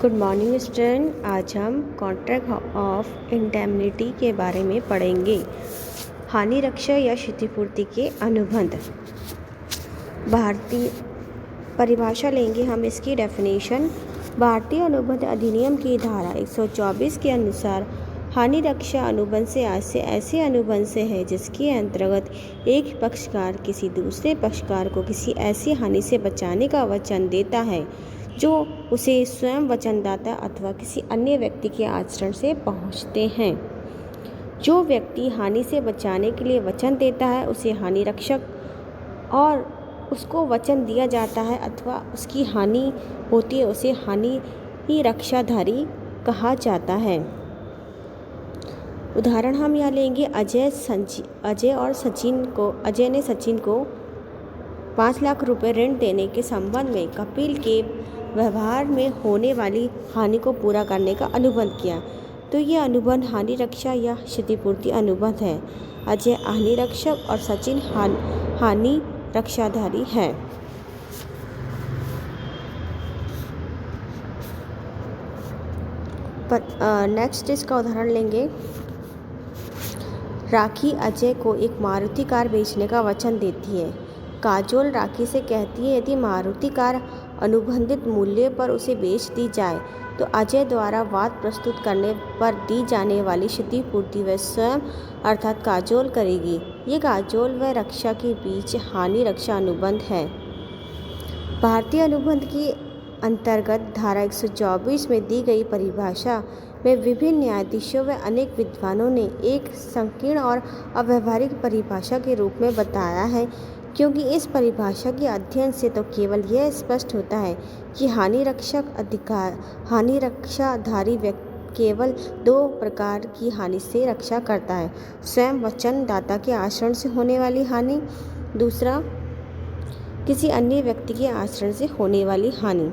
Good morning student. आज हम contract of indemnity के बारे में पढ़ेंगे। हानि रक्षा या क्षतिपूर्ति के अनुबंध। भारतीय परिभाषा लेंगे हम इसकी डेफिनेशन। भारतीय अनुबंध अधिनियम की धारा 124 के अनुसार हानि रक्षा अनुबंध से ऐसे अनुबंध से है जिसके अंतर्गत एक पक्षकार किसी दूसरे पक्षकार को किसी ऐसी हानि से बचाने का वचन देता है जो उसे स्वयं वचनदाता अथवा किसी अन्य व्यक्ति के आचरण से पहुँचते हैं। जो व्यक्ति हानि से बचाने के लिए वचन देता है उसे हानि रक्षक और उसको वचन दिया जाता है अथवा उसकी हानि होती है उसे हानि रक्षाधारी कहा जाता है। उदाहरण हम यहाँ लेंगे। अजय ने सचिन को 5 लाख रुपए ऋण देने के संबंध में कपिल के व्यवहार में होने वाली हानि को पूरा करने का अनुबंध किया। तो ये अनुबंध हानि रक्षा या क्षतिपूर्ति अनुबंध है। अजय हानि रक्षक और सचिन हानि रक्षाधारी है। नेक्स्ट इसका उदाहरण लेंगे। राखी अजय को एक मारुति कार बेचने का वचन देती है। काजोल राखी से कहती है यदि मारुति कार अनुबंधित मूल्य पर उसे बेच दी जाए तो अजय द्वारा वाद प्रस्तुत करने पर दी जाने वाली क्षतिपूर्ति वह स्वयं अर्थात काजोल करेगी। ये काजोल व रक्षा के बीच हानि रक्षा अनुबंध है। भारतीय अनुबंध के अंतर्गत धारा 124 में दी गई परिभाषा में विभिन्न न्यायाधीशों व अनेक विद्वानों ने एक संकीर्ण और अव्यावहारिक परिभाषा के रूप में बताया है, क्योंकि इस परिभाषा के अध्ययन से तो केवल यह स्पष्ट होता है कि हानि रक्षाधारी व्यक्ति केवल 2 प्रकार की हानि से रक्षा करता है। स्वयं वचनदाता के आचरण से होने वाली हानि, दूसरा किसी अन्य व्यक्ति के आचरण से होने वाली हानि।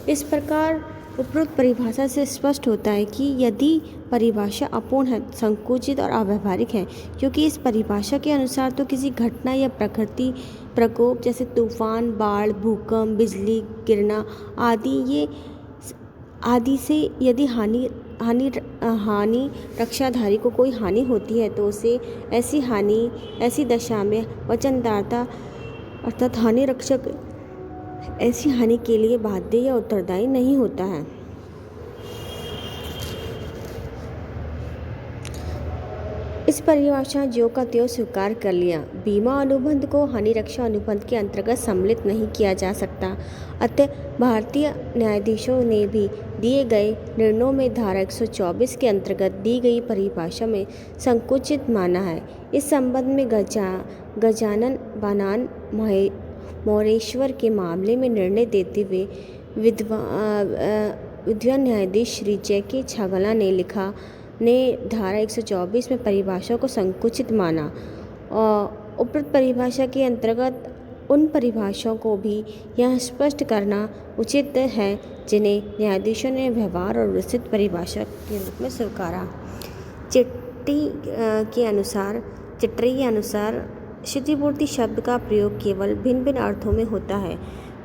इस प्रकार उपरोक्त परिभाषा से स्पष्ट होता है कि यदि परिभाषा अपूर्ण है, संकुचित और अव्यावहारिक है, क्योंकि इस परिभाषा के अनुसार तो किसी घटना या प्रकृति प्रकोप जैसे तूफान, बाढ़, भूकंप, बिजली गिरना आदि से यदि हानि रक्षाधारी को कोई हानि होती है तो उसे ऐसी दशा में वचनदाता अर्थात हानि रक्षक ऐसी हानि के लिए बाध्य या उत्तरदायी नहीं होता है। इस परिभाषा ज्यों का त्यों स्वीकार कर लिया। बीमा अनुबंध को हानि रक्षा अनुबंध के अंतर्गत सम्मिलित नहीं किया जा सकता। अतः भारतीय न्यायाधीशों ने भी दिए गए निर्णयों में धारा 124 के अंतर्गत दी गई परिभाषा में संकुचित माना है। इस संबंध में गजानन बनान मोरेश्वर के मामले में निर्णय देते हुए विद्वान न्यायाधीश श्री J.K. छागला ने धारा 124 में परिभाषा को संकुचित माना और उपरोक्त परिभाषा के अंतर्गत उन परिभाषाओं को भी यह स्पष्ट करना उचित है जिन्हें न्यायाधीशों ने व्यवहार और विस्तृत परिभाषा के रूप में स्वीकारा। चिट्ठी के अनुसार क्षतिपूर्ति शब्द का प्रयोग केवल भिन्न भिन्न अर्थों में होता है।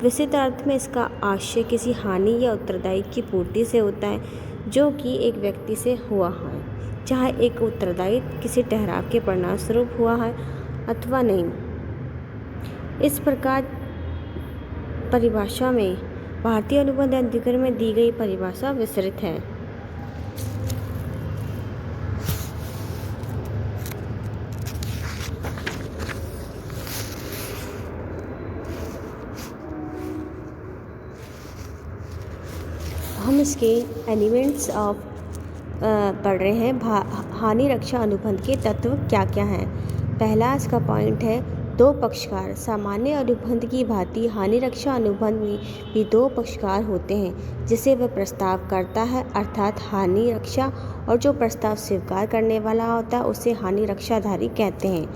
विस्तृत अर्थ में इसका आशय किसी हानि या उत्तरदायी की पूर्ति से होता है जो कि एक व्यक्ति से हुआ है, चाहे एक उत्तरदायी किसी ठहराव के परिणामस्वरूप हुआ है अथवा नहीं। इस प्रकार परिभाषा में भारतीय अनुबंध अधिनियम में दी गई परिभाषा विस्तृत है। हम इसके एलिमेंट्स ऑफ पढ़ रहे हैं। हानि रक्षा अनुबंध के तत्व क्या क्या हैं। पहला इसका पॉइंट है 2 पक्षकार। सामान्य अनुबंध की भांति हानि रक्षा अनुबंध में भी 2 पक्षकार होते हैं जिसे वह प्रस्ताव करता है अर्थात हानि रक्षा, और जो प्रस्ताव स्वीकार करने वाला होता है उसे हानि रक्षाधारी कहते हैं।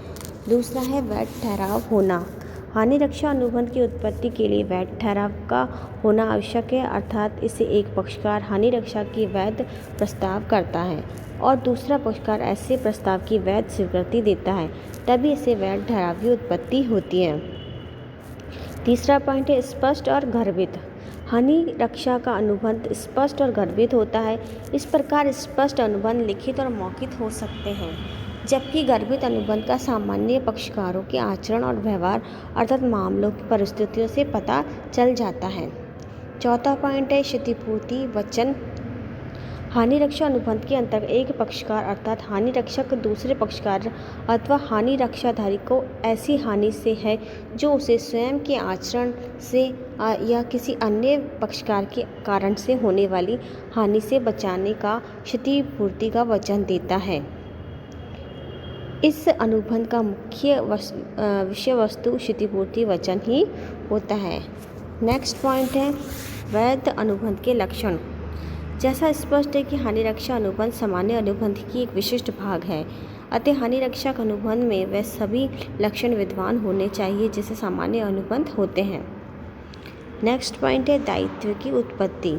दूसरा है वैध ठहराव होना। हानि रक्षा अनुबंध की उत्पत्ति के लिए वैध ठहराव का होना आवश्यक है, अर्थात इसे एक पक्षकार हानि रक्षा की वैध प्रस्ताव करता है और दूसरा पक्षकार ऐसे प्रस्ताव की वैध स्वीकृति देता है, तभी इसे वैध ठहराव की उत्पत्ति होती है। तीसरा पॉइंट है स्पष्ट और गर्भित। हानि रक्षा का अनुबंध स्पष्ट और गर्भित होता है। इस प्रकार स्पष्ट अनुबंध लिखित और मौखिक हो सकते हैं, जबकि गर्भित अनुबंध का सामान्य पक्षकारों के आचरण और व्यवहार अर्थात मामलों की परिस्थितियों से पता चल जाता है। चौथा पॉइंट है क्षतिपूर्ति वचन। हानि रक्षा अनुबंध के अंतर्गत एक पक्षकार अर्थात हानि रक्षक दूसरे पक्षकार अथवा हानि रक्षाधारी को ऐसी हानि से है जो उसे स्वयं के आचरण से या किसी अन्य पक्षकार के कारण से होने वाली हानि से बचाने का क्षतिपूर्ति का वचन देता है। इस अनुबंध का मुख्य विषय वस्तु क्षतिपूर्ति वचन ही होता है। नेक्स्ट पॉइंट है वैध अनुबंध के लक्षण। जैसा स्पष्ट है कि हानि रक्षा अनुबंध सामान्य अनुबंध की एक विशिष्ट भाग है, अतः हानि रक्षक अनुबंध में वे सभी लक्षण विद्यमान होने चाहिए जैसे सामान्य अनुबंध होते हैं। नेक्स्ट पॉइंट है दायित्व की उत्पत्ति।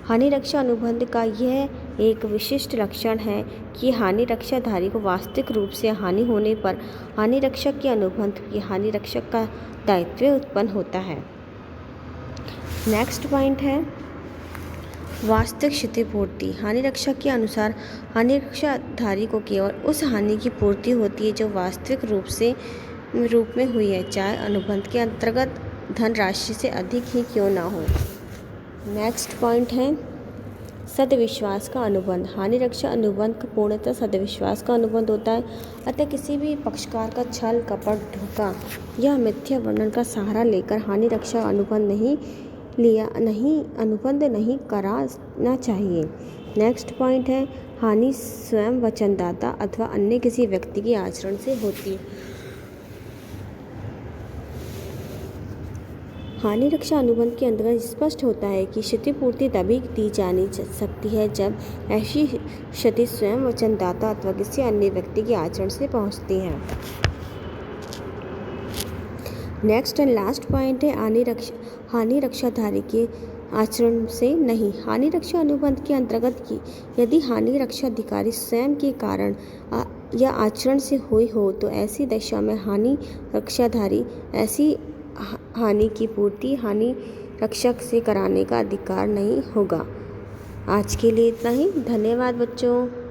हानि रक्षा अनुबंध का यह एक विशिष्ट लक्षण है कि हानि रक्षाधारी को वास्तविक रूप से हानि होने पर हानि रक्षक के अनुबंध की हानि रक्षक का दायित्व उत्पन्न होता है। नेक्स्ट पॉइंट है वास्तविक क्षतिपूर्ति। हानि रक्षक के अनुसार हानि रक्षाधारी को केवल उस हानि की पूर्ति होती है जो वास्तविक रूप में हुई है, चाहे अनुबंध के अंतर्गत धनराशि से अधिक ही क्यों ना हो। नेक्स्ट पॉइंट है सदविश्वास का अनुबंध। हानि रक्षा अनुबंध का पूर्णतः सदविश्वास का अनुबंध होता है, अतः किसी भी पक्षकार का छल कपट धोखा या मिथ्या वर्णन का सहारा लेकर हानि रक्षा अनुबंध नहीं कराना चाहिए। नेक्स्ट पॉइंट है हानि स्वयं वचनदाता अथवा अन्य किसी व्यक्ति के आचरण से होती है। हानि रक्षा अनुबंध के अंतर्गत स्पष्ट होता है कि क्षतिपूर्ति तभी दी जानी सकती है जब ऐसी क्षति स्वयं वचनदाता अथवा किसी अन्य व्यक्ति के आचरण से पहुंचती है। नेक्स्ट एंड लास्ट पॉइंट है हानि रक्षाधारी के आचरण से नहीं। हानि रक्षा अनुबंध के अंतर्गत यदि हानि रक्षा अधिकारी स्वयं के कारण या आचरण से हुई हो तो ऐसी दशा में हानि रक्षाधारी ऐसी हानि की पूर्ति हानि रक्षक से कराने का अधिकार नहीं होगा। आज के लिए इतना ही। धन्यवाद बच्चों।